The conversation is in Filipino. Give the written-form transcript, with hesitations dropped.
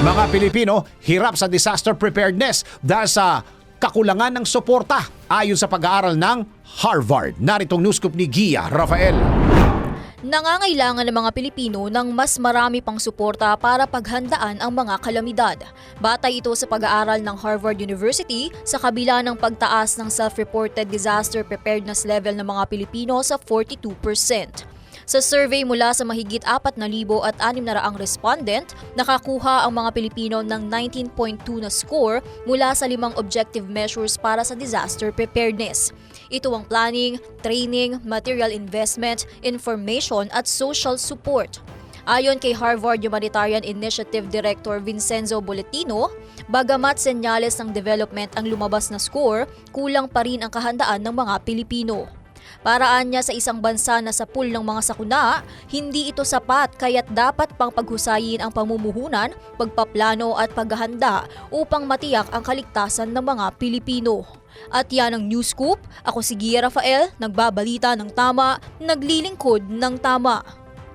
Mga Pilipino hirap sa disaster preparedness dahil sa kakulangan ng suporta ayon sa pag-aaral ng Harvard. Naritong news scoop ni Gia Rafael. Nangangailangan ng mga Pilipino ng mas marami pang suporta para paghandaan ang mga kalamidad. Batay ito sa pag-aaral ng Harvard University sa kabila ng pagtaas ng self-reported disaster preparedness level ng mga Pilipino sa 42%. Sa survey mula sa mahigit 4,600 respondent, nakakuha ang mga Pilipino ng 19.2 na score mula sa 5 objective measures para sa disaster preparedness. Ito ang planning, training, material investment, information at social support. Ayon kay Harvard Humanitarian Initiative Director Vincenzo Boletino, bagamat senyales ng development ang lumabas na score, kulang pa rin ang kahandaan ng mga Pilipino. Paraan niya sa isang bansa na sa pool ng mga sakuna, hindi ito sapat kaya't dapat pang paghusayin ang pamumuhunan, pagpaplano at paghahanda upang matiyak ang kaligtasan ng mga Pilipino. At yan ang News Scoop. Ako si Gia Rafael, nagbabalita ng tama, naglilingkod ng tama.